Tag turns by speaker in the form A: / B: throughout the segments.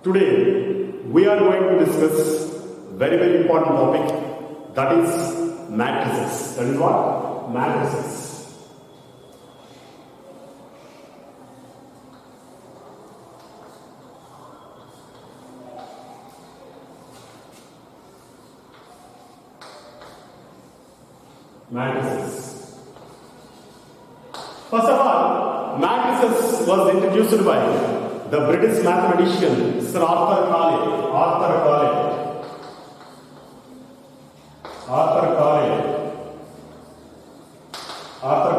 A: Today we are going to discuss very important topic, that is matrices. That is what? Matrices. Matrices. First of all, matrices was introduced by the British mathematician Sir Arthur Cayley. Arthur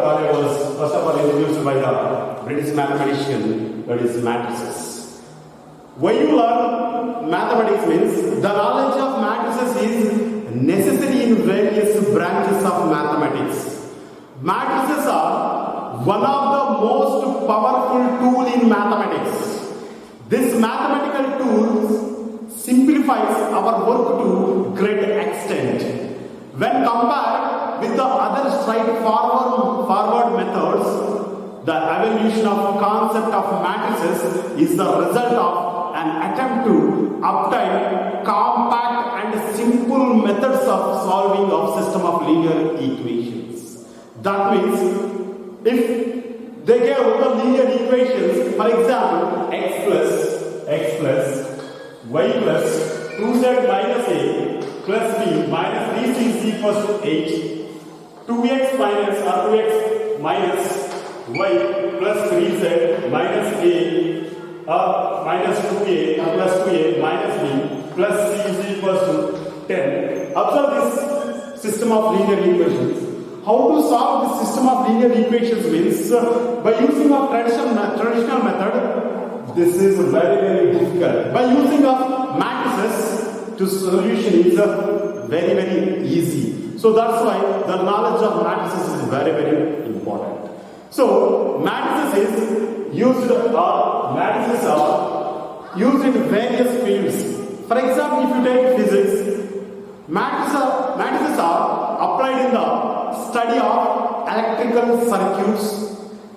A: Cayley was first of all introduced by the British mathematician, that is matrices. When you learn mathematics means the knowledge of matrices is necessary in various branches of mathematics. Matrices are one of the most powerful tools in mathematics. This mathematical tool simplifies our work to great extent. When compared with the other straightforward methods, the evolution of concept of matrices is the result of an attempt to obtain compact and simple methods of solving of system of linear equations. That means, if they gave the linear equations, for example, x plus y plus 2z minus a plus b minus 3c is equals to 8, 2x minus or 2x minus y plus 3z minus a or minus 2a or plus 2a minus b plus c is equals to 10. Observe this system of linear equations. How to solve this system of linear equations means by using a traditional method, this is very difficult. By using of matrices, to solution is very easy. So that's why the knowledge of matrices is very important. So matrices are used in various fields. For example, if you take physics, matrices are applied in the study of electrical circuits,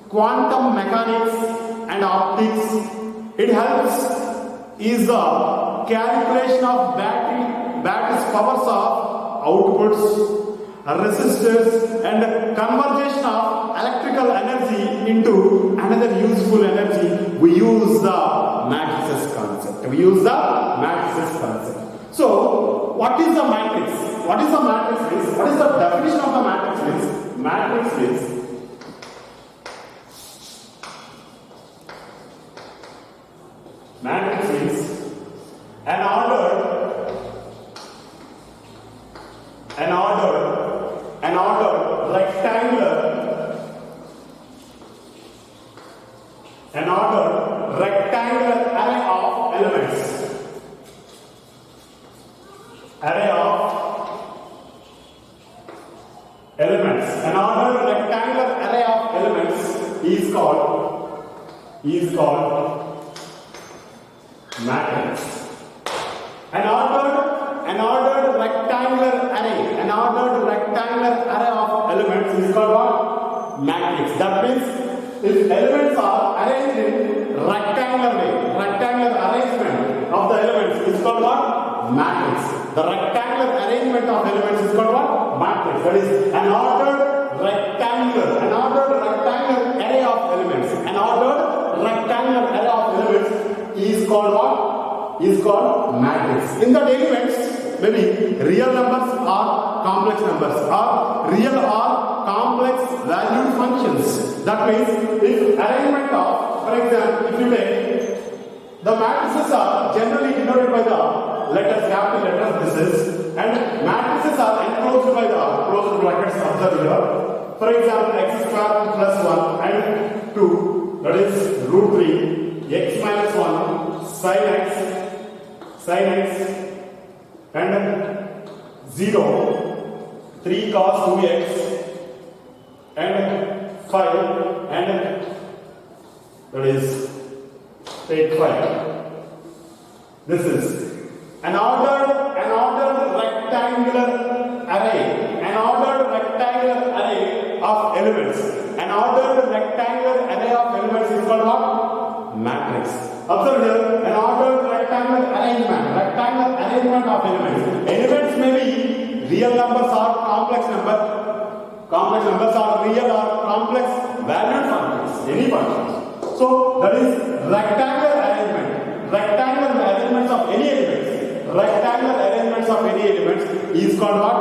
A: quantum mechanics and optics. It helps is the calculation of battery's powers of outputs, resistors and conversion of electrical energy into another useful energy. We use the matrices concept. So, what is the matrix? What is the matrix? What is the definition of the matrix? Matrix is an ordered rectangular array of elements. An ordered rectangular array of elements is called matrix. An ordered rectangular array of elements is called what? Matrix. That means if elements are arranged in rectangular arrangement of the elements is called what? Matrix. The rectangular arrangement of elements is called what? Matrix. That is an ordered rectangular array of elements. An ordered rectangular array of elements is called what? Is called matrix. In the elements, maybe real numbers or complex numbers, or real or complex valued functions. That means if arrangement of, for example, if you take the matrices are generally denoted by the letters, capital letters, this is, and matrices are enclosed by the closed brackets. Observe here. For example, x square plus 1 and 2, that is root 3, x minus 1, sin x and 0, 3 cos 2x and 5 and that is take 5. This is an ordered rectangular array of elements. An ordered rectangular array of elements is called what? matrix. Observe here an ordered rectangular arrangement of elements. Elements may be real numbers or complex numbers. Complex numbers are real or complex valued functions, any functions. So that is rectangular arrangement. Rectangular arrangements of any elements. Rectangular arrangements of any elements is called what?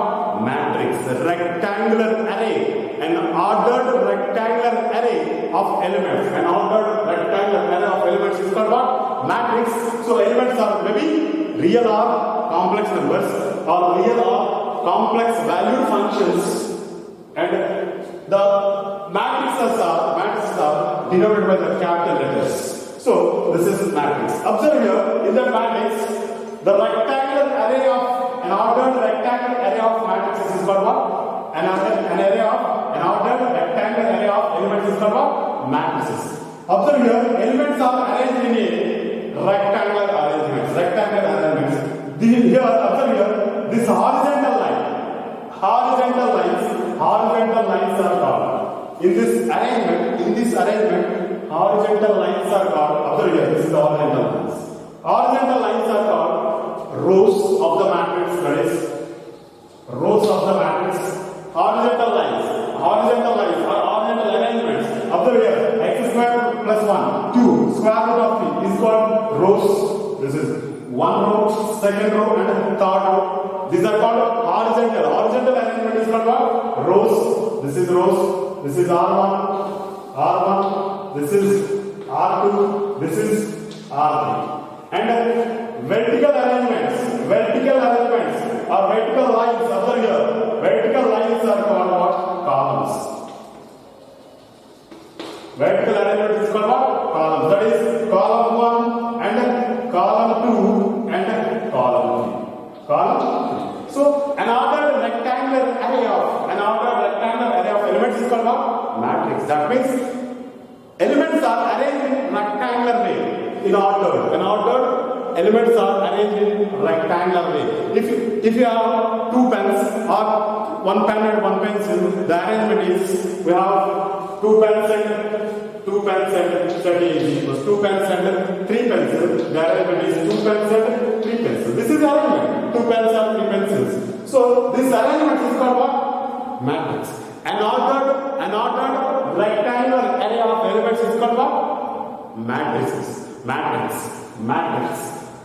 A: Matrix. Rectangular array. An ordered rectangular array of elements. An ordered rectangular array of elements is called what? Matrix. So elements are maybe real or complex numbers or real or complex valued functions, and the matrices are denoted by the capital letters. So this is matrix. Observe here in the matrix, the rectangular array of an ordered rectangular array of matrices is called what? An ordered rectangular array of elements is called what? Matrices. Observe here, elements are arranged in a rectangular arrangements. Here, observe here, this horizontal lines are called. In this arrangement, horizontal lines are called. Observe here, this is the horizontal lines. Horizontal lines are called rows of the matrix. That is, rows of the matrix. Horizontal lines or horizontal arrangements. Observe here, x square plus 1, 2, square root of 3 is called rows. This is one row, second row, and third row. These are called horizontal. Horizontal arrangement is called what? Rows. This is rows. This is R1, this is R2, this is R3. And vertical arrangements or vertical lines. Observe here, vertical lines are called what? Columns. Vertical arrangement is called what? Columns. That is column 1 and column 2 and column 3. So an ordered rectangular array of elements is called what? Matrix. That means elements are arranged in rectangular way. In ordered. An ordered elements are arranged in rectangular way. If you have two pens or one pen and one pencil, the arrangement is we have two pens and strategy equals two pens and three pencils. The arrangement is two pens and three pencils. This is the arrangement. Two pens and three pencils. So this arrangement is called what? Matrix. An ordered rectangular array of elements is called what? Matrices. Matrix.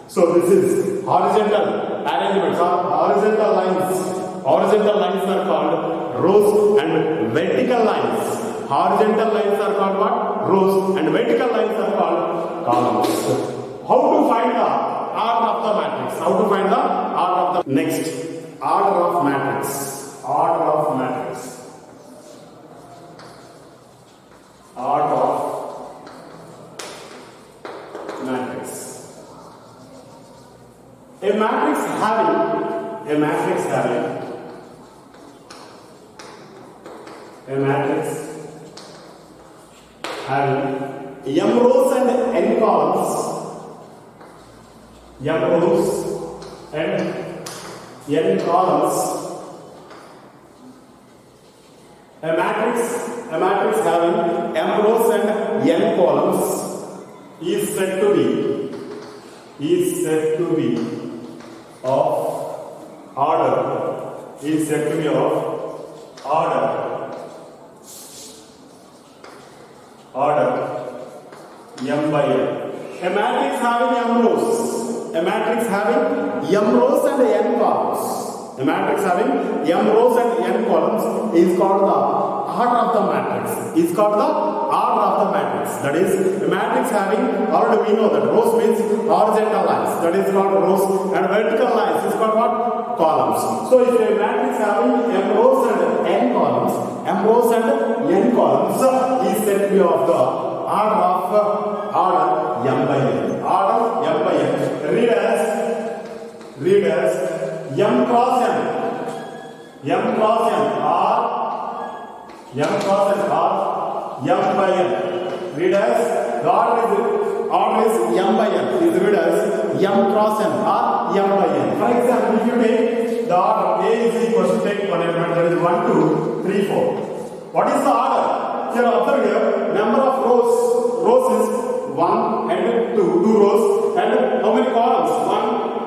A: So this is horizontal arrangements or horizontal lines. Horizontal lines are called rows and vertical lines. Horizontal lines are called what? Rows, and vertical lines are called columns. How to find the order of the matrix? Next, order of matrix. Order of matrix. A matrix having m rows and n columns. A matrix having m rows and n columns is said to be of order. Order m by n. A matrix having m rows and n columns. A matrix having m rows and n columns is called the order of the matrix. That is, a matrix having, already we know that rows means horizontal lines. That is called rows, and vertical lines is called what? Columns. So if a matrix having m rows and n columns is said to be of the order m by n. Read as m cross n or m by n. Read as the order is m by n. Is read as m cross n or m by n. For example, if you take the order A is equal to take one element, that is 1, 2, 3, 4. What is the order? Here observe here, number of rows is 1, 1 and 2, 2 rows, and how many columns?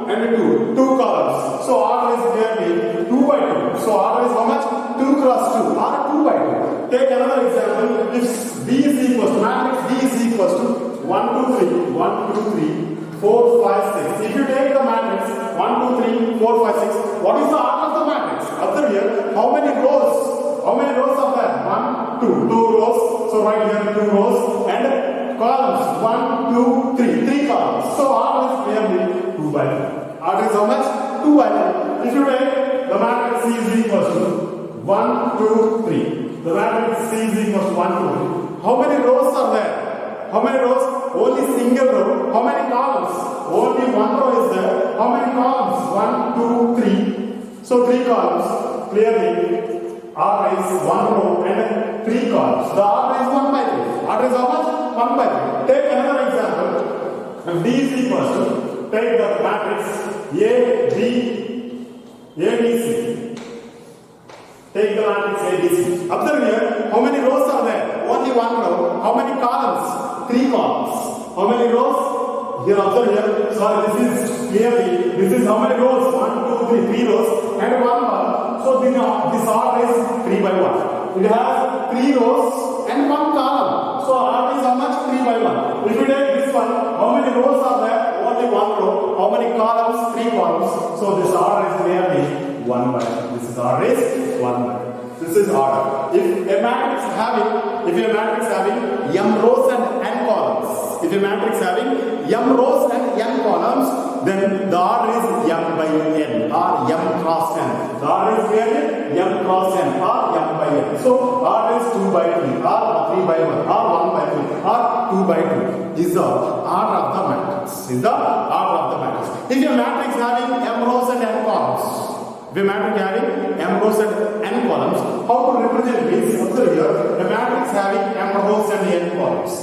A: 1 and 2, 2 columns. So order is clearly 2 by 2. So order is how much? 2 cross 2, or 2 by 2. Take another example. If B is equals to, matrix B is equals to 1, 2, 3, 1, 2, 3, 4, 5, 6. If you take the matrix 1, 2, 3, 4, 5, 6, what is the order of the matrix? Observe here, how many rows? How many rows are there? 1, 2, 2 rows. So right here 2 rows, and columns 1, 2, 3, 3 columns. So order is clearly 2 by 2. Order is how much? 2 by 2. If you take the matrix C is equals to 1, 2, 3. The matrix C is equals to 1, 2, 3. How many rows are there? How many rows? Only single row. How many columns? Only one row is there. How many columns? 1, 2, 3. So 3 columns. Clearly, R is 1 row and 3 columns. The R is 1 by 3. R is how much? 1 by 3. Take another example. If D is equals to, take the matrix A, B, C. Take the matrix ABC. Observe here, how many rows are there? Only 1 row. How many columns? 3 columns. How many rows? Here, observe here. Sorry, this is clearly, this is how many rows? 1, 2, 3 rows and 1 column. So this order is 3 by 1. It has 3 rows and 1 column. So order is how much? 3 by 1. If you take this one, how many rows are there? Only 1 row. How many columns? 3 columns. So this order is clearly 1 by 2. This is order is 1 by 2. This is order. If a matrix having m rows and n columns, if a matrix having m rows and n columns, then the order is m by n or m cross n. The order is clearly m cross n or m by n. So order is 2 by 3 or 3 by 1 or 1 by 3 or 2 by 2 is the order of the matrix. Is the order of the matrix. If a matrix having m rows and n columns, if a matrix having m rows and n columns, how to represent this? Observe here, a matrix having m rows and n columns.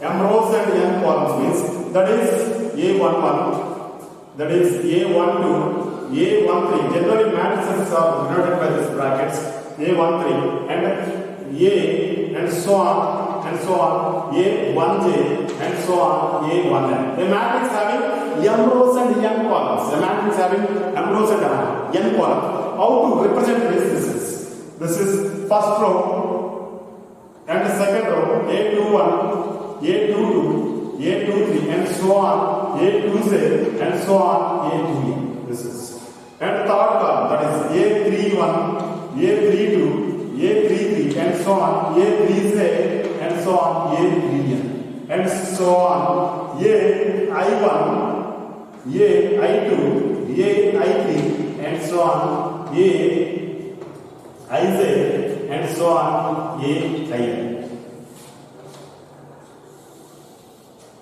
A: M rows and n columns means that is A11, that is A12, A13. Generally matrices are denoted by these brackets A13 and A and so on and so on, A1j and so on, A1n. A matrix having m rows and n columns. A matrix having m rows and n columns. How to represent this? This is first row and second row, A21, A22, A23 and so on, A2z and so on, A2e. This is. And third column, that is A31, A32, A33 and so on, A3z and so on, A3n and so on, AI1, AI2, AI3 and so on, AIz and so on, AIn.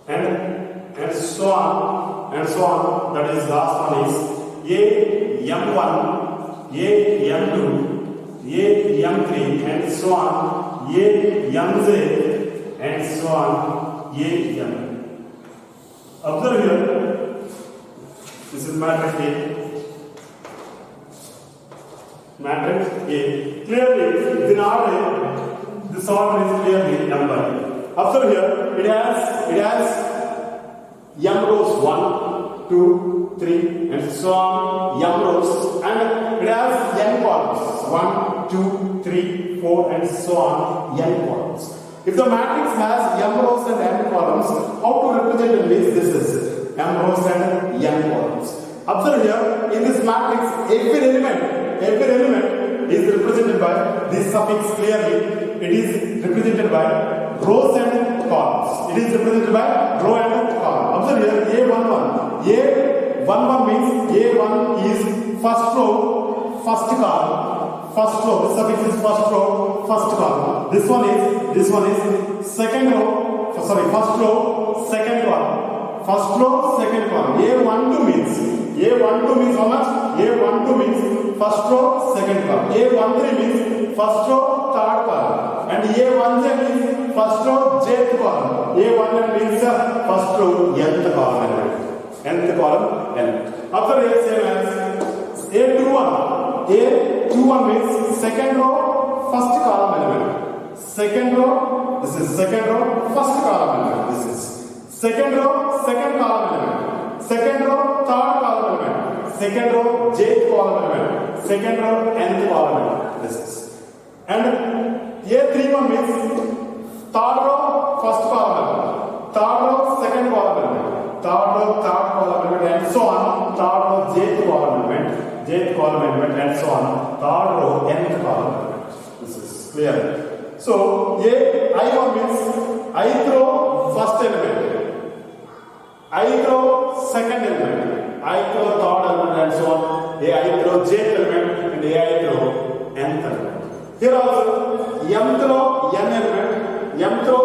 A: And so on and so on. That is last one is AM1, AM2, AM3 and so on, AMZ and so on, AM. Observe here. This is matrix A. Matrix A. Clearly, in order, this order is clearly number. Observe here, it has m rows 1, 2, 3 and so on, m rows, and it has n columns 1, 2, 3, 4 and so on, n columns. If the matrix has m rows and n columns, how to represent this is m rows and n columns. Observe here, in this matrix, every element is represented by this suffix clearly. It is represented by rows and columns. It is represented by row and column. Observe here, A11. A11 means A1 is first row, first column. First row, the suffix is first row, first column. This one is second row, first row, second column. First row, second column. A12 means how much? A12 means first row, second column. A13 means first row, third column. And A1j means first row, jth column. A1n means first row, nth column. Nth column, n. After A, same as A21. A21 means second row, first column element. Second row, this is second row, first column element. This is Second row, second column element. Second row, third column element. Second row, jth column element. Second row, nth column element. This is. And A31 means third row, first column element. Third row, second column element. Third row, third column element, and so on. Third row, jth column element. Jth column element, and so on. Third row, nth column element. This is clear. So I1 means ith row, first element. Ith row, second element, ith row, third element, and so on. Ith row, jth element, and ith row, nth element. Here also, mth row, n element, mth row,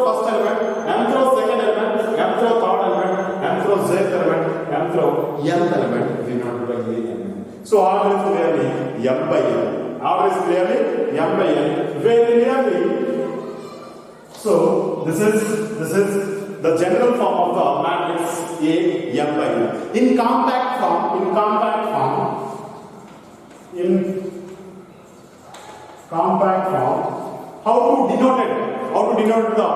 A: first element, mth row, second element, mth row, third element, mth row, jth element, mth row, nth element, denoted by n. So order is clearly m by n. Order is clearly m by n. Very clearly. So this is the general form of the matrix A m by n. In compact form, how to denote the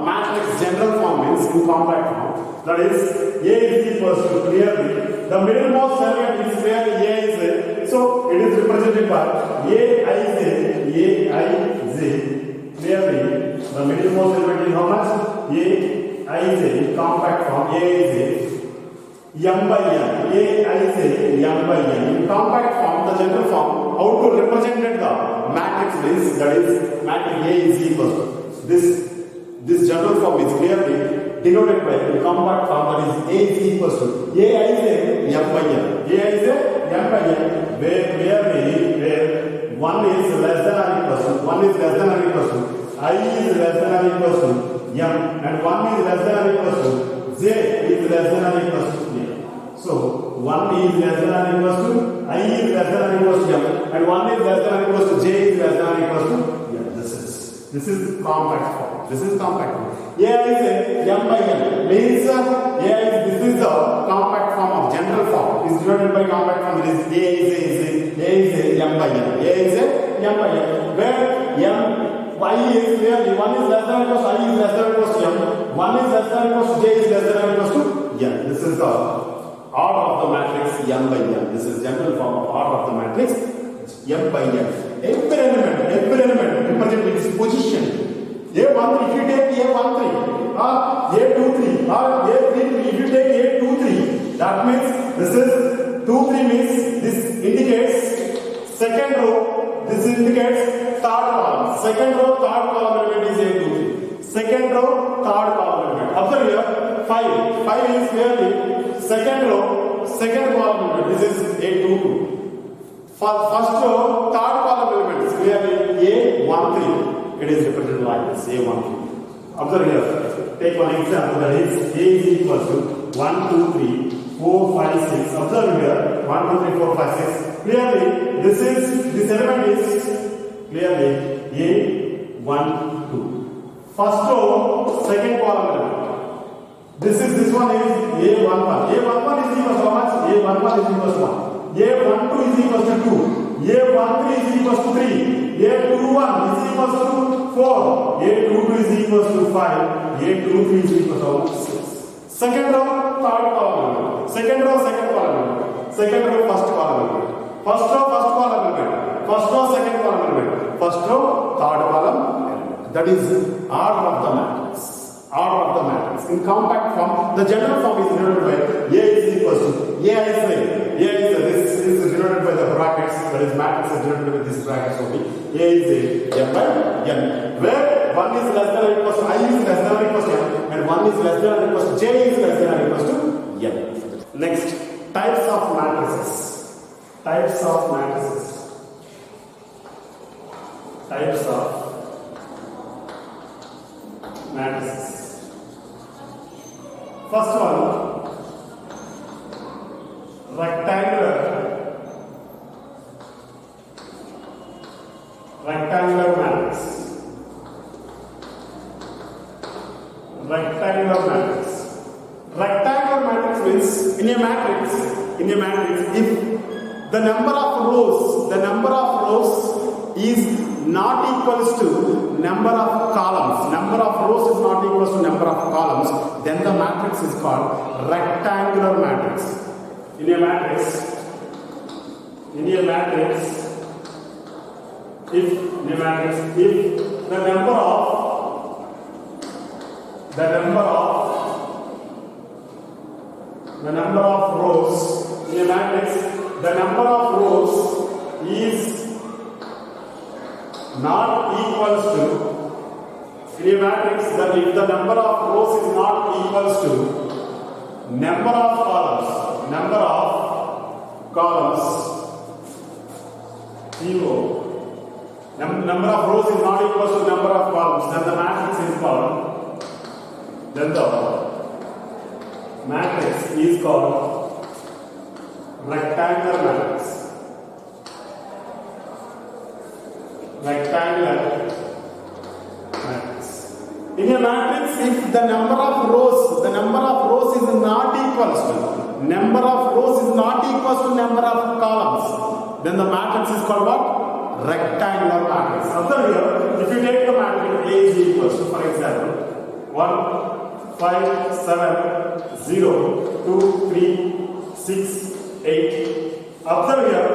A: matrix general form means in compact form. That is, A is equals to clearly the middlemost element is clearly A is, so it is represented by Aij. Clearly, the middlemost element is how much? Aij, compact form, A is m by n. Aij m by n. In compact form, the general form, how to represent the matrix is, that is, matrix A is equal to this general form is clearly denoted by in compact form, that is A is equals to Aij m by n. Aij m by n, where 1 is less than or equals to, 1 is less than or equals to, I is less than or equals to m, and 1 is less than or equals to j is less than or equals to m. So 1 is less than or equals to, I is less than or equals to m, and 1 is less than or equals to j is less than or equals to m. This is compact form. This is compact form. A is m by n means this is the compact form of general form. Is denoted by compact form. It is A is m by n. A is m by n. Where y is clearly 1 is less than or equals to, I is less than or equals to m. 1 is less than or equals to, j is less than or equals to n. This is the order of the matrix m by n. This is general form of order of the matrix m by n. Every element represents its position. A13, if you take A13 or A23 or A33, if you take A23, that means this is 23 means this indicates second row, this indicates third column. Second row, third column element is A23. Second row, third column element. Observe here, 5 is clearly second row, second column element. This is A22. First row, third column element is clearly A13. It is represented like this, A13. Observe here. Take one example, that is A is equal to 1, 2, 3, 4, 5, 6. Observe here. 1, 2, 3, 4, 5, 6. Clearly, this element is clearly A1, 2. First row, second column element. This one is A11. A11 is equal to how much? A11 is equal to 1. A12 is equal to 2. A13 is equal to 3. A21 is equal to 4. A22 is equal to 5. A23 is equal to 6. Second row, third column. Second row, second column. Second row, first column. First row, first column element. First row, second column element. First row, third column element. That is order of the matrix. Order of the matrix. In compact form, the general form is denoted by A is equal to this is denoted by the brackets. That is, matrix is denoted by this brackets only. A is m by n. Where 1 is less than or equals to, I is less than or equals to m, and 1 is less than or equals to, j is less than or equals to n. Next, types of matrices. Types of matrices. Types of matrices. First one, rectangular matrix. Rectangular matrix. Rectangular matrix means in a matrix, if the number of rows is not equals to number of columns. Number of rows is not equal to number of columns, then the matrix is called rectangular matrix. In a matrix, if the number of rows in a matrix, the number of rows is not equals to, in a matrix, that if the number of rows is not equals to number of columns, zero, number of rows is not equals to number of columns, then the matrix is called, rectangular matrix. Rectangular matrix. In a matrix, if the number of rows is not equals to number of columns, then the matrix is called what? Rectangular matrix. Observe here, if you take the matrix A is equals to, for example, 1, 5, 7, 0, 2, 3, 6, 8. Observe here,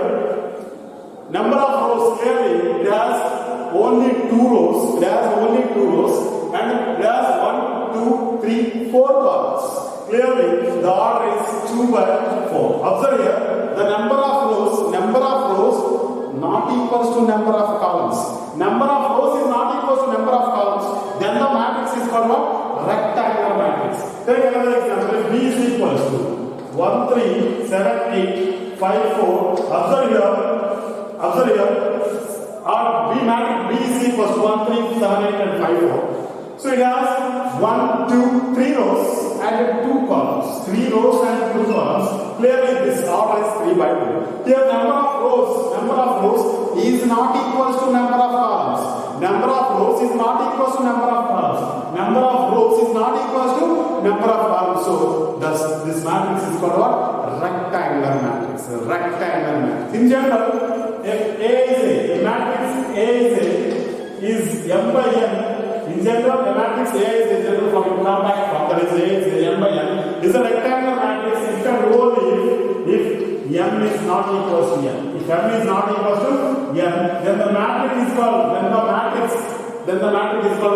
A: number of rows, clearly it has only 2 rows, and it has 1, 2, 3, 4 columns. Clearly the order is 2 by 4. Observe here, the number of rows not equals to number of columns. Number of rows is not equals to number of columns, then the matrix is called what? Rectangular matrix. Take another example. If B is equals to 1, 3, 7, 8, 5, 4. Observe here. Or B is equals to 1, 3, 7, 8, and 5, 4. So it has 1, 2, 3 rows and 2 columns. 3 rows and 2 columns. Clearly this order is 3 by 2. Here number of rows is not equals to number of columns. Number of rows is not equals to number of columns. Number of rows is not equals to number of columns. So this matrix is called what? Rectangular matrix. In general, if A is M by N. In general, the matrix A is a general form. You come back from that is A is M by N. Is a rectangular matrix if and only if M is not equals to N. If M is not equals to N, then the matrix is called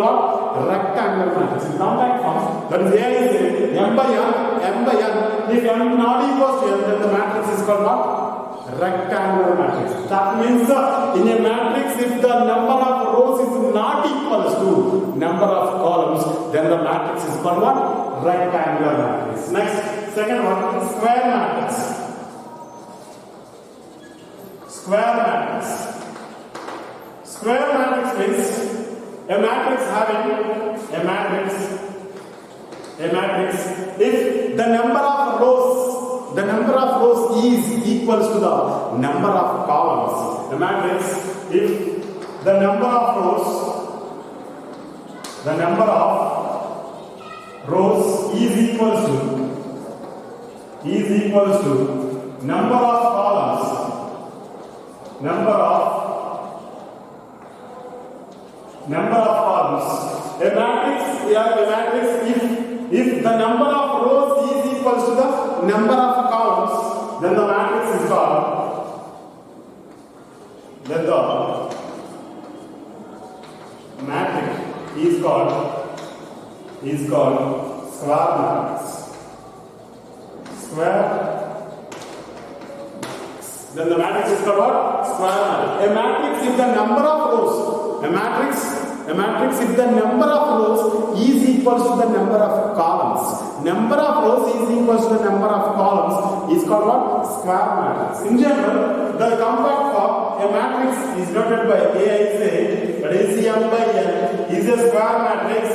A: what? Rectangular matrix. You come back from that is A is M by N. If M is not equals to N, then the matrix is called what? Rectangular matrix. That means in a matrix, if the number of rows is not equals to number of columns, then the matrix is called what? Rectangular matrix. Next, second one, square matrix. Square matrix means a matrix if the number of rows is equals to the number of columns. A matrix if the number of rows is equals to number of columns. A matrix if the number of rows is equals to the number of columns, then the matrix is called square matrix. Then the matrix is called what? Square matrix. A matrix if the number of rows if the number of rows is equals to the number of columns. Number of rows is equals to the number of columns is called what? Square matrix. In general, the compact form, a matrix is denoted by Aij, that is M by N, is a square matrix,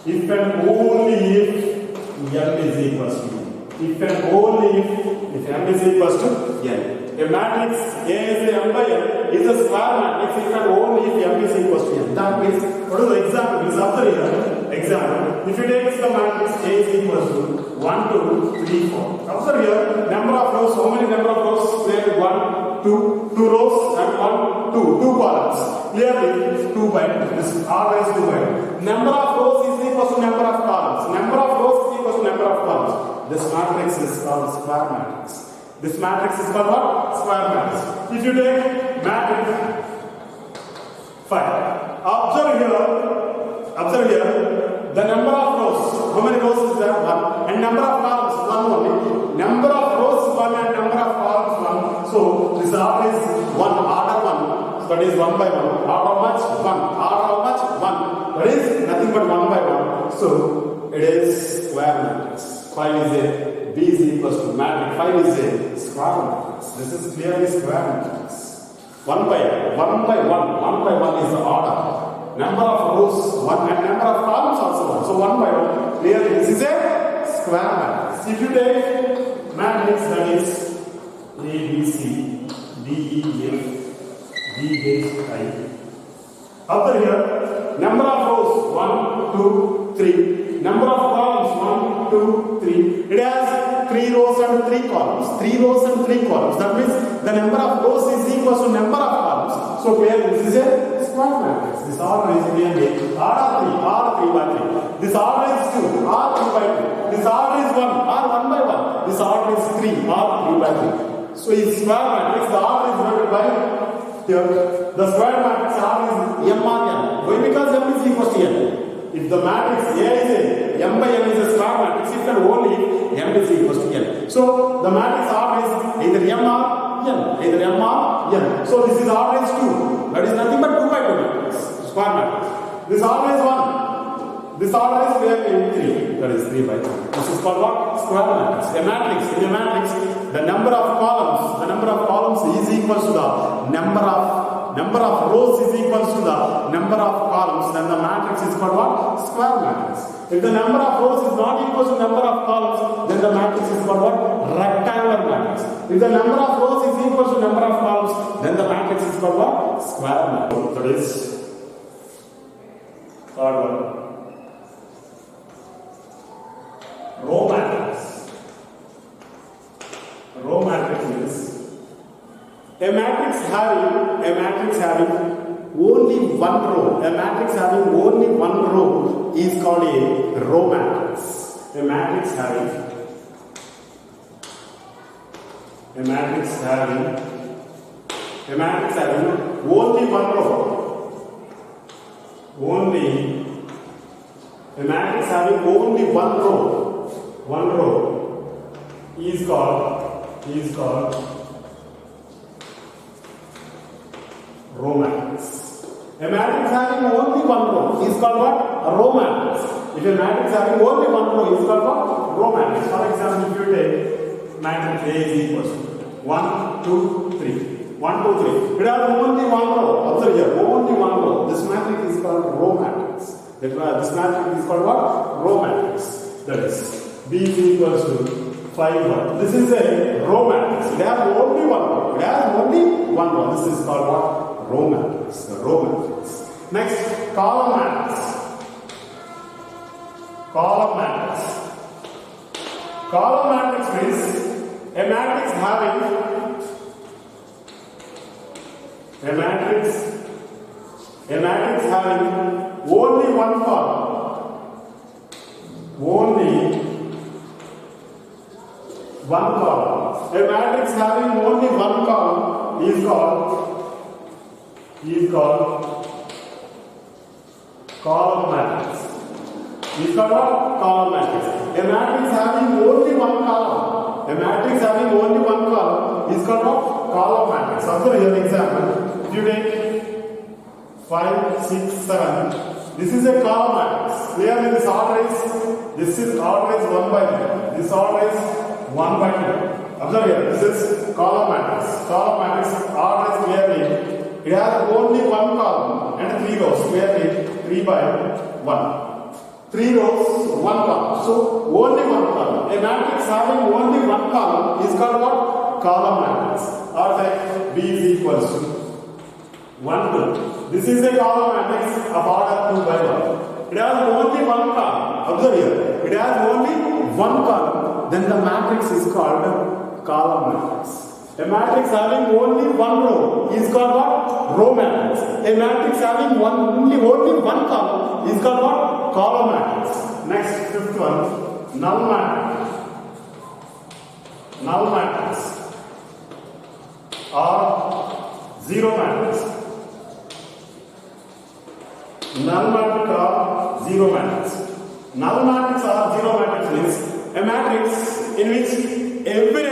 A: if and only if M is equals to N. If and only if M is equals to N. A matrix A is M by N is a square matrix if and only if M is equals to N. That means, what is the example? Is after here. example, if you take the matrix A is equals to 1, 2, 3, 4. Observe here, number of rows, how many number of rows? There 1, 2 rows and 1, 2 columns. Clearly 2 by 2. This is always 2 by 2. Number of rows is equal to number of columns. Number of rows is equal to number of columns. This matrix is called square matrix. This matrix is called what? Square matrix. If you take matrix 5, observe here, the number of rows, how many rows is there? 1. And number of columns, 1 only. Number of rows, 1 and number of columns, 1. So, this order is 1, order 1. So, that is 1 by 1. Order how much? 1. Order how much? 1. That is nothing but 1 by 1. So, it is square matrix. 5 is a, B is equals to matrix. 5 is a square matrix. This is clearly square matrix. 1 by 1. 1 by 1 is the order. Number of rows 1 and number of columns also 1. So 1 by 1. Clearly this is a square matrix. If you take matrix that is A, B, C, D, E, F, G, H, I. After here, number of rows 1, 2, 3. Number of columns 1, 2, 3. It has 3 rows and 3 columns. 3 rows and 3 columns. That means the number of rows is equal to number of columns. So clearly this is a square matrix. This order is clearly R3 by 3. This order is 2, R2 by 2. This order is 1, R1 by 1. This order is 3, R3 by 3. So in square matrix, the order is divided by here. The square matrix order is M or N. Why? Because M is equal to N. If the matrix A is a, M by N is a square matrix, if and only M is equal to N. So the matrix order is either M or N. Either M or N. So this is order is 2. That is nothing but 2 by 2 matrix. Square matrix. This order is 1. This order is clearly 3. That is 3 by 3. This is called what? Square matrix. A matrix. In a matrix, the number of columns is equal to the number of rows is equal to the number of columns. Then the matrix is called what? Square matrix. If the number of rows is not equal to number of columns, then the matrix is called what? Rectangular matrix. If the number of rows is equal to number of columns, then the matrix is called what? Square matrix. That is third one. Row matrix. Row matrix means a matrix having only one row. A matrix having only one row is called a row matrix. A matrix having only one row. A matrix having only one row is called row matrix. A matrix having only one row is called what? A row matrix. If a matrix having only one row is called what? Row matrix. For example, if you take matrix A is equals to 1, 2, 3. 1, 2, 3. It has only one row. Observe here, only one row. This matrix is called row matrix. This matrix is called what? Row matrix. That is B is equals to 5, 1. This is a row matrix. It has only one row. This is called what? Row matrix. The row matrix. Next, column matrix. Column matrix means a matrix having only one column. A matrix having only one column is called column matrix. Is called what? Column matrix. A matrix having only one column. Is called what? Column matrix. Observe here example. If you take 5, 6, 7. This is a column matrix. Clearly this order is 1 by 3. This order is 1 by 2. Observe here. This is column matrix. Column matrix order is clearly. It has only one column and 3 rows. Clearly 3 by 1. 3 rows, 1 column. So only one column. A matrix having only one column is called what? Column matrix. Or like B is equals to 1, 2. This is a column matrix of order 2 by 1. It has only one column. Observe here. It has only one column. Then the matrix is called column matrix. A matrix having only one row is called what? Row matrix. A matrix having only one column is called what? Column matrix. Next, fifth one, null matrix. Null matrix or zero matrix. Null matrix or zero matrix. Null matrix or zero matrix means a matrix in which every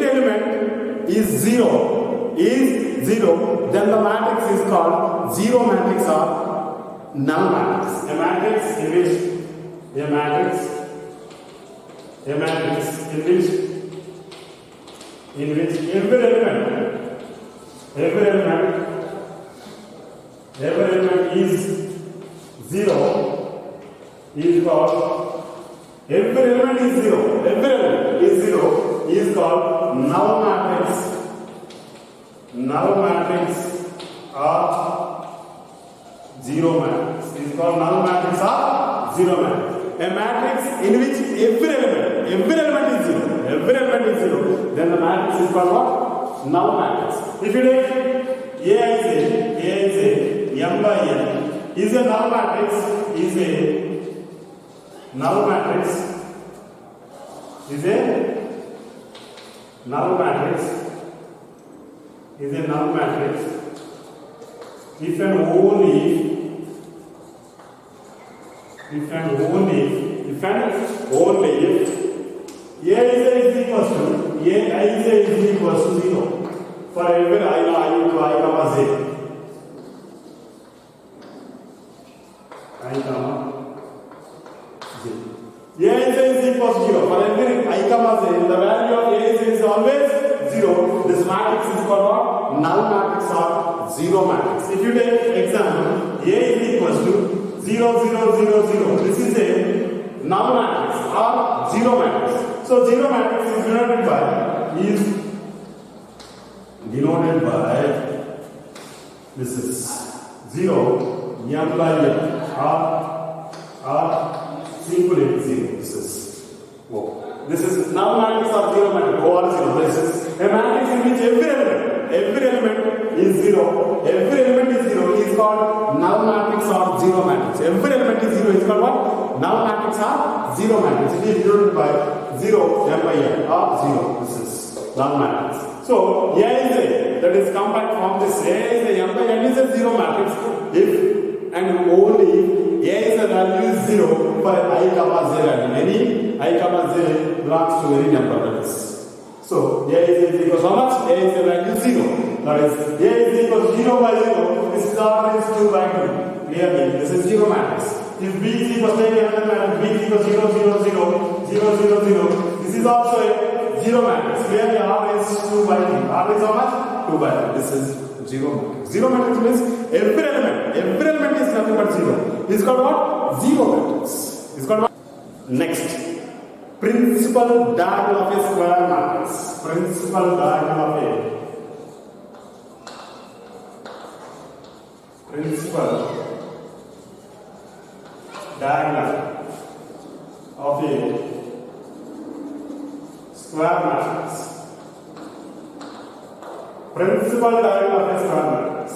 A: element is zero, then the matrix is called zero matrix or null matrix. A matrix in which every element is zero is called is called null matrix or zero matrix. Is called null matrix or zero matrix. A matrix in which every element is zero, then the matrix is called what? Null matrix. If you take Aij m by n is a null matrix, is a null matrix if and only if Aij is equals to 0 for every I to I comma z. I comma z. Aij is equals to 0 for every I comma z. The value of Aij is always 0. This matrix is called what? Null matrix or zero matrix. If you take example, A is equals to 0, 0, 0, 0. This is a null matrix or zero matrix. So zero matrix is denoted by this is 0 m by n or simply 0. This is null matrix or zero matrix. O or 0. This is a matrix in which every element is 0. Every element is 0 is called null matrix or zero matrix. Every element is 0 is called what? Null matrix or zero matrix. It is denoted by 0 m by n or 0. This is null matrix. So A is a, that is compact form. This A is a m by n is a zero matrix if and only A is a value is 0 for I comma z value. Any I comma z belongs to any number, that is. So A is equal to how much? A is a value 0. That is A is equal to 0 by 0. This is always 2 by 2. Clearly, this is zero matrix. If B is equal to another matrix, B is equal to 0, 0, 0, 0, 0, 0. This is also a zero matrix. Clearly, R is 2 by 2. R is how much? 2 by 2. This is zero matrix. Zero matrix means every element is nothing but 0. It's called what? Zero matrix. It's called what? Next. Principal diagonal of a square matrix. Principal diagonal of a square matrix. Principal diagonal of a square matrix.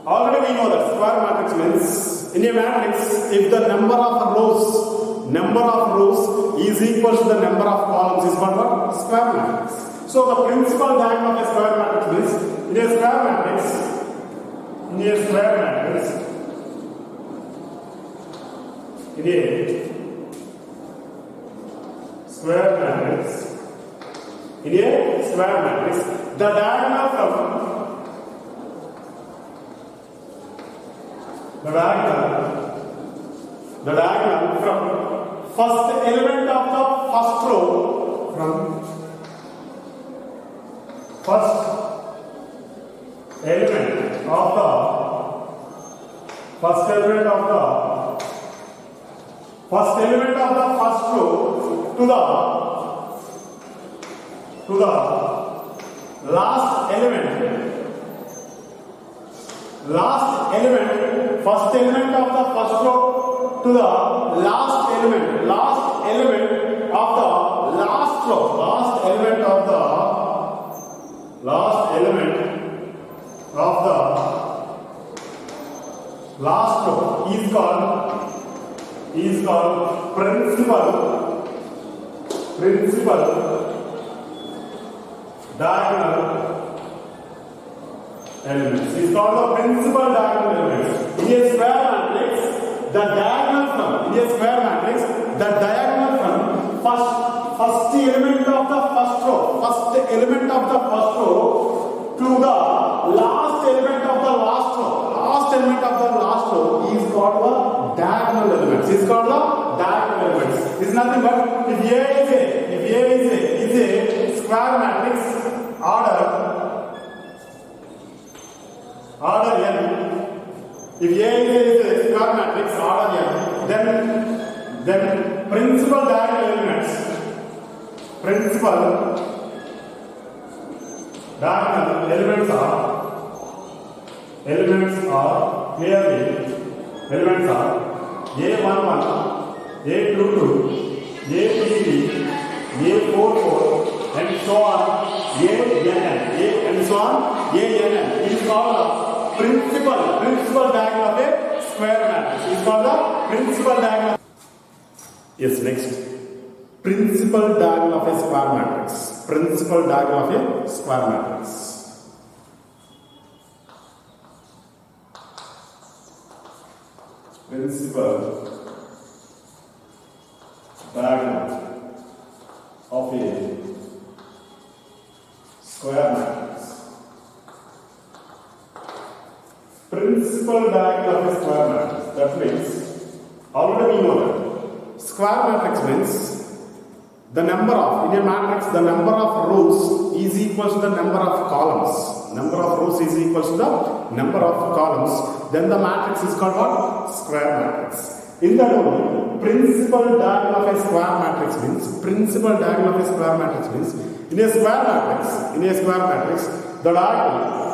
A: Already we know that square matrix means in a matrix, if the number of rows is equal to the number of columns is called what? Square matrix. So the principal diagonal of a square matrix means in a square matrix, in a square matrix, the diagonal from first element of the first row, from first element of the first row to the last element last element, first element of the first row to the last element of the last row, last element of the last row is called principal diagonal elements. Is called the principal diagonal elements. In a square matrix, the diagonal from first element of the first row to the last element of the last row is called the diagonal elements. Is called the diagonal elements. It's nothing but if A is a square matrix order n. If A is a square matrix order n, then principal diagonal elements are clearly A11, A22, A33, A44, and so on, ANN. It is called the principal diagonal of a square matrix. It is called the principal diagonal. Yes, next. Principal diagonal of a square matrix. Principal diagonal of a square matrix. Principal diagonal of a square matrix. Principal diagonal of a square matrix. That means, already we know that square matrix means the number of, in a matrix, the number of rows is equal to the number of columns. Number of rows is equal to the number of columns. Then the matrix is called what? Square matrix. In that only, principal diagonal of a square matrix means, in a square matrix, the diagonal,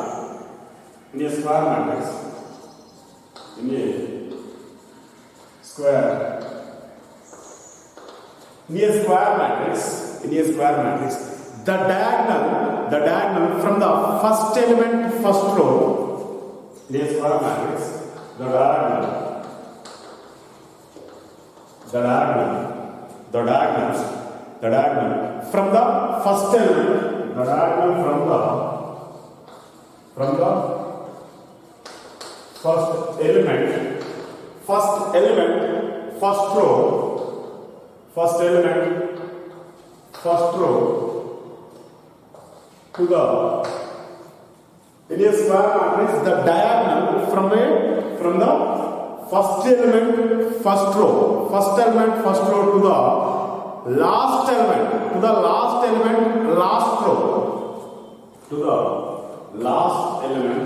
A: in a square matrix, the diagonal from the first element, first row, in a square matrix, the diagonal from the first element, first row to the, in a square matrix, the diagonal from the first element, first row to the last element,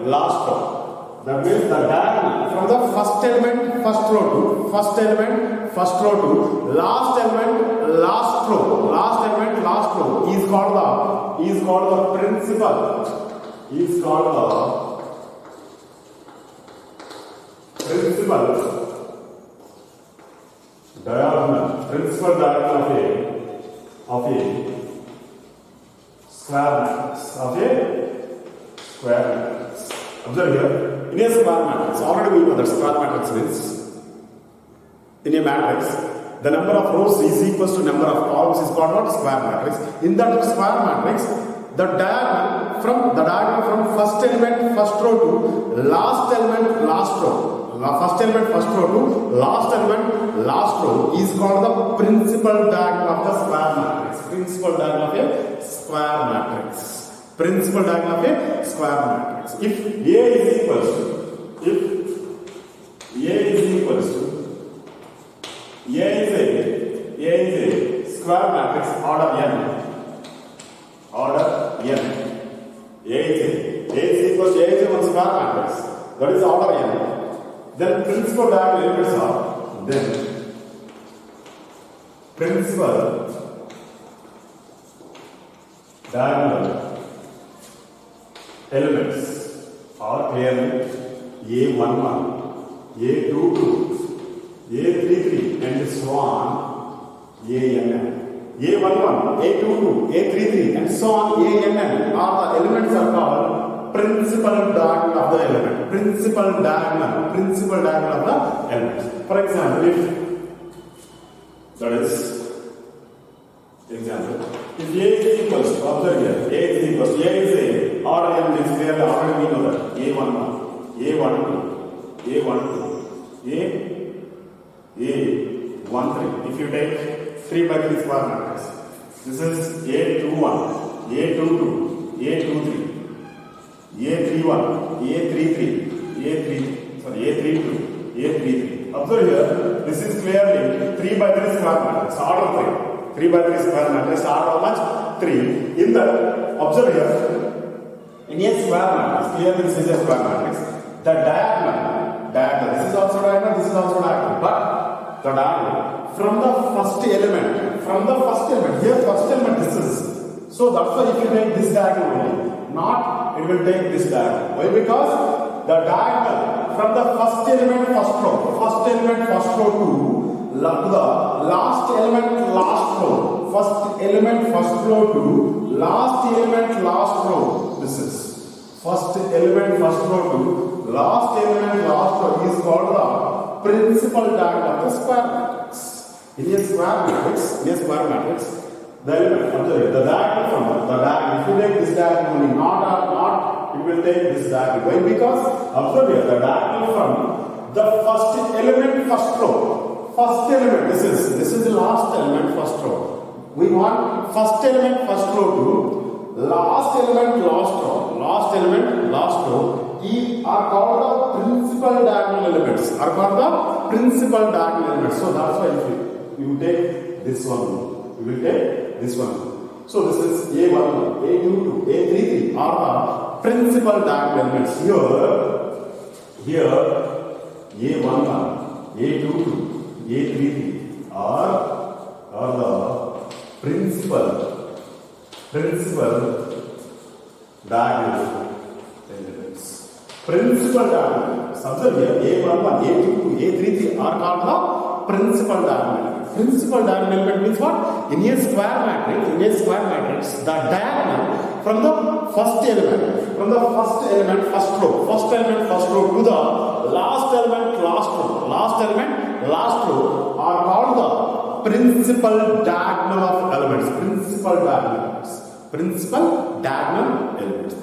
A: last row. That means the diagonal from the first element, first row to last element, last row is called the principal diagonal of a square matrix. Observe here, in a square matrix, already we know that square matrix means, in a matrix, the number of rows is equal to number of columns is called what? Square matrix. In that square matrix, the diagonal from first element, first row to last element, last row. First element, first row to last element, last row is called the principal diagonal of the square matrix. Principal diagonal of a square matrix. Principal diagonal of a square matrix. If A is a square matrix order n. A is equal to one square matrix. That is order n. Then principal diagonal elements are, then principal diagonal elements are clearly A11, A22, A33 and so on, ANN. A11, A22, A33 and so on, ANN are the elements are called principal diagonal of the element. Principal diagonal of the element. For example, if that is example, if A is equals to, observe here, A is equals to, A is A, or element is clearly already we know that A11, A12, A12, A13. If you take 3 by 3 square matrix, this is A21, A22, A23, A31, A33, A32, A33. Observe here, this is clearly 3 by 3 square matrix, order 3. 3 by 3 square matrix, order how much? 3. In the, observe here, in a square matrix, clearly this is a square matrix, the diagonal, this is also diagonal, this is also diagonal, but the diagonal from the first element, here first element this is, so that's why if you take this diagonal only, not it will take this diagonal. Why? Because the diagonal from the first element first row to the last element last row, first element first row to last element last row, this is first element first row to last element last row is called the principal diagonal of the square matrix. In a square matrix, the element, observe the diagonal from the diagonal, if you take this diagonal only, not, it will take this diagonal. Why? Because, observe here, the diagonal from the first element first row, this is the last element first row. We want first element first row to last element last row, are called the principal diagonal elements. So that's why if you take this one, you will take this one. So this is A11, A22, A33 are the principal diagonal elements. Here A11, A22, A33 are the principal diagonal elements. Principal diagonal. Observe here, A11, A22, A33 are called the principal diagonal. Principal diagonal element means what? In a square matrix, the diagonal from the first element, first row to the last element last row are called the principal diagonal of elements. Principal diagonal elements.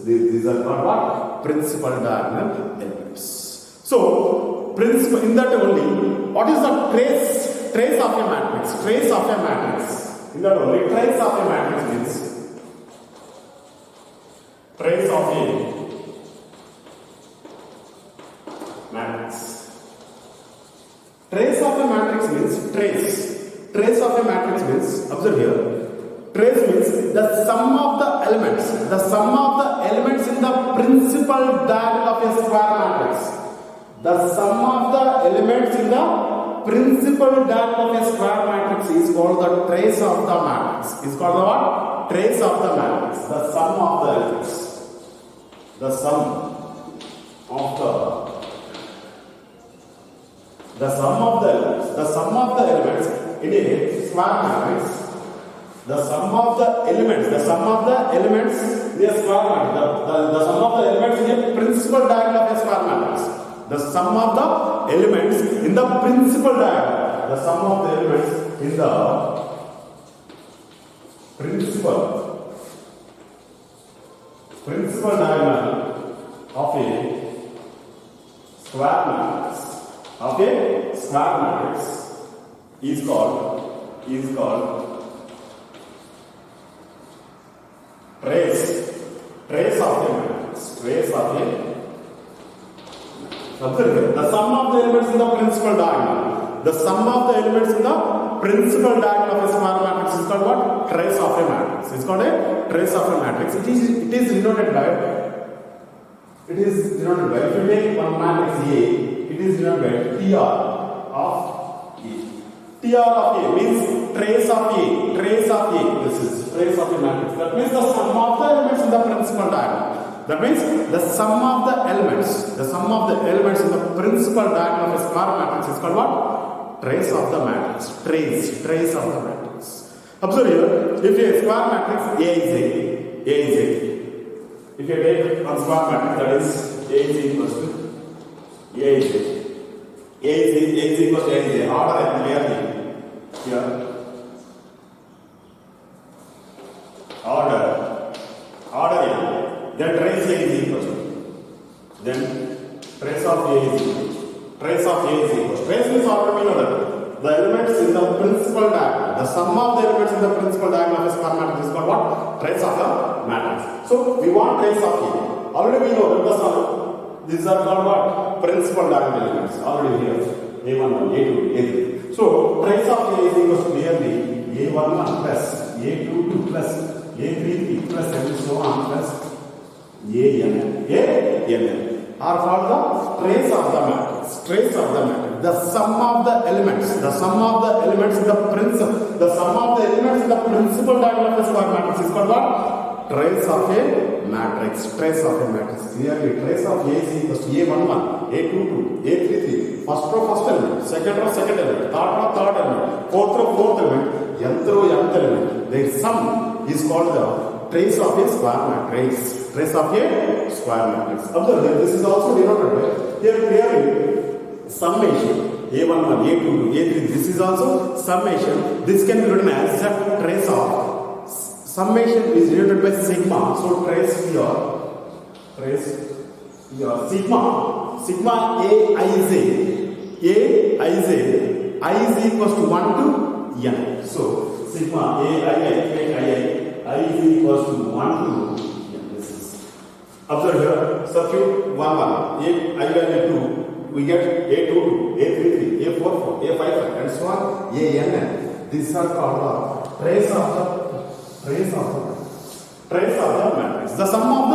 A: These are called what? Principal diagonal elements. So, in that only, what is the trace of a matrix? In that only, trace of a matrix means trace of a matrix. Trace of a matrix means trace of a matrix means, observe here, trace means the sum of the elements in the principal diagonal of a square matrix. The sum of the elements in the principal diagonal of a square matrix is called the trace of the matrix. Is called the what? Trace of the matrix. The sum of the elements. The sum of the elements in a square matrix. The sum of the elements in a square matrix. The sum of the elements in a principal diagonal of a square matrix. The sum of the elements in the principal diagonal. The sum of the elements in the principal diagonal of a square matrix is called trace of a matrix. Observe the sum of the elements in the principal diagonal. The sum of the elements in the principal diagonal of a square matrix is called what? Trace of a matrix. It's called a trace of a matrix. It is denoted by. If you take one matrix A, it is denoted by TR of A. TR of A means trace of A. This is trace of a matrix. That means the sum of the elements in the principal diagonal. That means the sum of the elements in the principal diagonal of a square matrix is called what? Trace of the matrix. Trace of the matrix. Observe here, if a square matrix A is A. If you take one square matrix, that is A is equals to A is A. A is equals to A is A. Order and clearly here. Order A. Then trace A is equals to. Then trace of A is equals to. Trace of A is equals to. Trace means order we know that the elements in the principal diagonal, the sum of the elements in the principal diagonal of a square matrix is called what? Trace of the matrix. So we want trace of A. Already we know that the sum. These are called what? Principal diagonal elements. Already here. A11, A22, A3. So trace of A is equals to clearly A11 plus A22 plus A33 plus and so on plus AN are called the trace of the matrix. Trace of the matrix. The sum of the elements in the principal diagonal of a square matrix is called what? Trace of a matrix. Clearly, trace of A is equals to A11, A22, A33. First row, first element. Second row, second element. Third row, third element. Fourth row, fourth element. Nth row, nth element. Their sum is called the trace of a square matrix. Trace of a square matrix. Observe here, this is also denoted here clearly summation. A11, A22, A3. This is also summation. This can be written as a trace of. Summation is denoted by sigma. So trace here sigma Aij. I is equals to 1 to n. So sigma I is equals to 1 to n. This is. Observe here, substitute 1, I value 2. We get A22, A33, A44, A55 and so on, AN. These are called the trace of the matrix. The sum of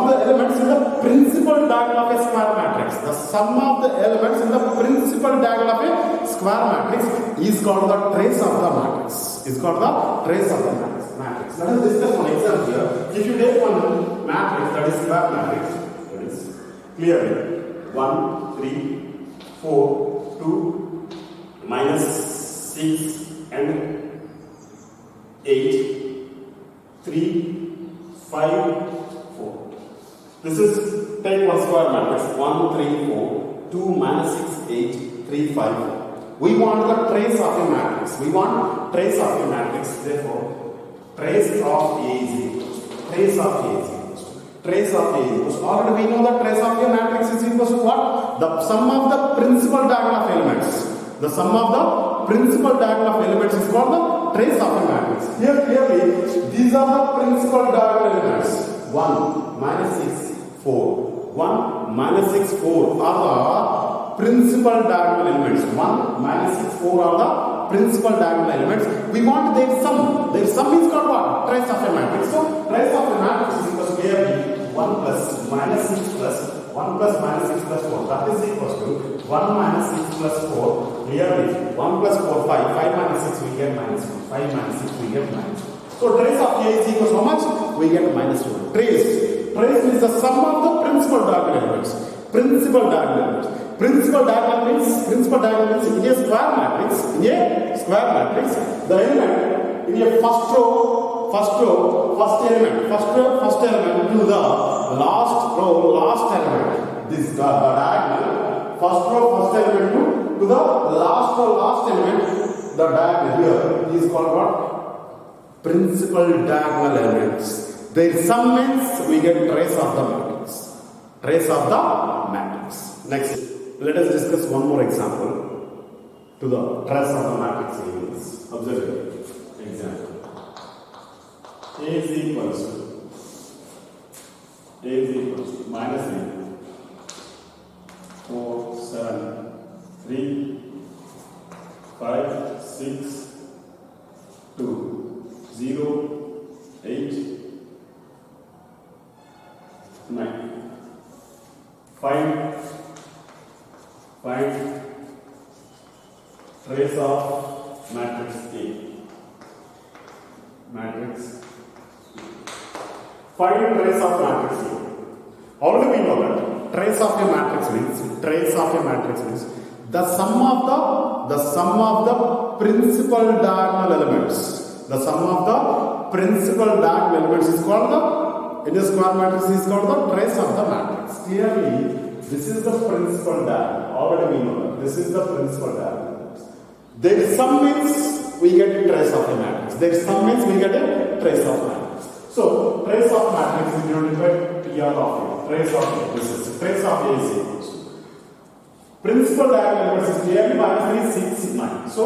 A: the elements in the principal diagonal of a square matrix. The sum of the elements in the principal diagonal of a square matrix is called the trace of the matrix. Let us discuss one example here. If you take one matrix that is square matrix, clearly 1, 3, 4, 2, minus 6 and 8, 3, 5, 4. This is take one square matrix 1, 3, 4, 2, minus 6, 8, 3, 5, 4. We want the trace of a matrix. Therefore, trace of A is equals to trace of A is equals to. Already we know that trace of a matrix is equals to what? The sum of the principal diagonal of elements. The sum of the principal diagonal of elements is called the trace of a matrix. Here clearly, these are the principal diagonal elements. 1, minus 6, 4. 1, minus 6, 4 are the principal diagonal elements. 1, minus 6, 4 are the principal diagonal elements. We want their sum. Their sum is called what? Trace of a matrix. So, trace of a matrix is equals to clearly 1 plus minus 6 plus 1 plus minus 6 plus 4. That is equals to 1 minus 6 plus 4. Clearly, 1 plus 4, 5. 5 minus 6 we get minus 1. 5 minus 6 we get minus 1. So, trace of A is equals to how much? We get minus 1. Trace is the sum of the principal diagonal elements. Principal diagonal means in a square matrix. The element in a first element to the last element. This the diagonal first element to the last element. The diagonal here is called what? Principal diagonal elements. Their sum means we get trace of the matrix. Next, let us discuss one more example to the trace of the matrix elements. Observe here. Example. A is equals to minus 8, 4, 7, 3, 5, 6, 2, 0, 8, 9. Find trace of matrix A. Find trace of matrix A. Already we know that trace of a matrix means the sum of the principal diagonal elements. The sum of the principal diagonal elements is called in a square matrix is called the trace of the matrix. Clearly, this is the principal diagonal. Already we know that this is the principal diagonal. There is sum means we get a trace of a matrix. There is sum means we get a trace of matrix. So trace of matrix is denoted by PR of A. Trace of A. This is trace of A is equals to principal diagonal elements is clearly minus 3, 6, 9. So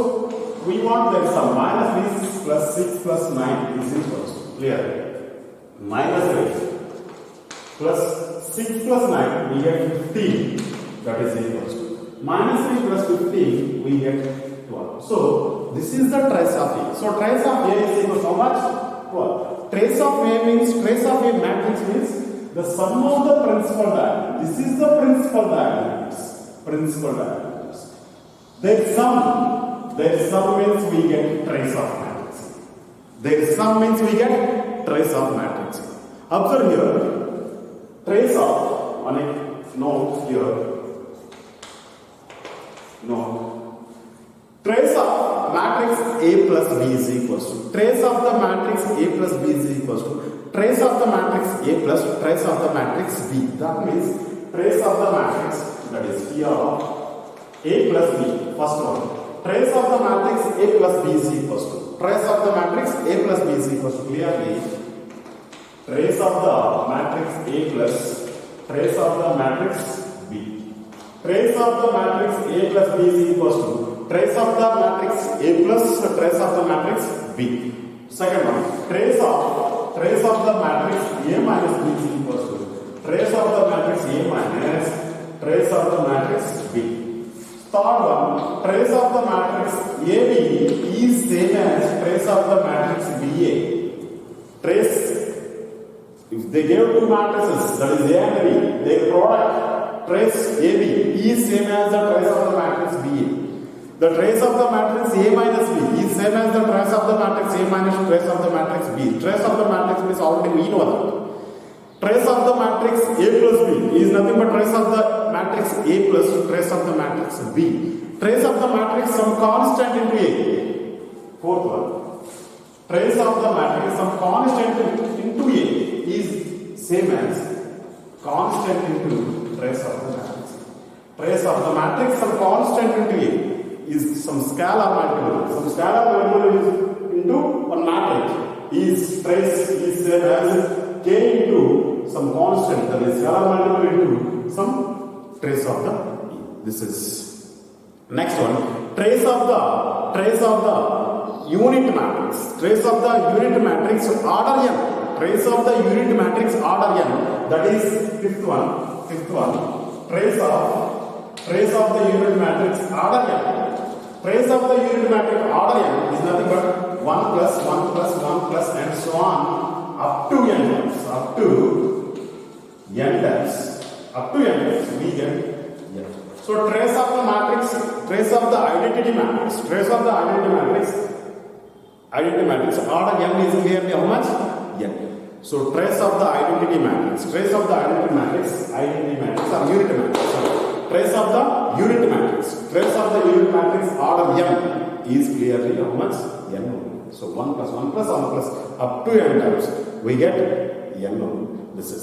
A: we want that sum minus 3 plus 6 plus 9 is equals to clear. Minus 3 plus 6 plus 9 we get 15, that is equals to minus 3 plus 15 we get 12. So this is the trace of A. So trace of A is equal to how much? 12. Trace of A means trace of A matrix means the sum of the principal diagonal. This is the principal diagonal. Principal diagonals. There is sum means we get trace of matrix. There is sum means we get trace of matrix. Observe here, trace of on a note here. Note. Trace of matrix A plus B is equals to trace of the matrix A plus B is equals to trace of the matrix A plus trace of the matrix B. That means trace of the matrix, that is P of A plus B. First one. Trace of the matrix A plus B is equals to trace of the matrix A plus B is equals to clearly trace of the matrix A plus trace of the matrix B. Trace of the matrix A plus B is equals to trace of the matrix A plus trace of the matrix B. Second one. Trace of the matrix A minus B is equals to trace of the matrix A minus trace of the matrix B. Third one, trace of the matrix AB is same as trace of the matrix BA. Trace, if they gave two matrices, that is A and B, their product, trace AB is same as the trace of the matrix BA. The trace of the matrix A minus B is same as the trace of the matrix A minus trace of the matrix B. Trace of the matrix means already we know that. Trace of the matrix A plus B is nothing but trace of the matrix A plus trace of the matrix B. Trace of the matrix some constant into A. Fourth one. Trace of the matrix some constant into A is same as constant into trace of the matrix. Trace of the matrix some constant into A is some scalar multiple. Some scalar multiple is into one matrix. Is trace is same as K into some constant, that is scalar multiple into some trace of the E. This is next one. Trace of the unit matrix. Trace of the unit matrix order n. Trace of the unit matrix order n. That is fifth one. Trace of the unit matrix order n. Trace of the unit matrix order n is nothing but 1 plus 1 plus 1 plus and so on up to n times. Up to n times we get n. So trace of the matrix, trace of the identity matrix, order n is clearly how much? N. So trace of the identity matrix, or unit matrix. Trace of the unit matrix order n is clearly how much? N. So 1 plus 1 plus 1 plus up to n times we get n. This is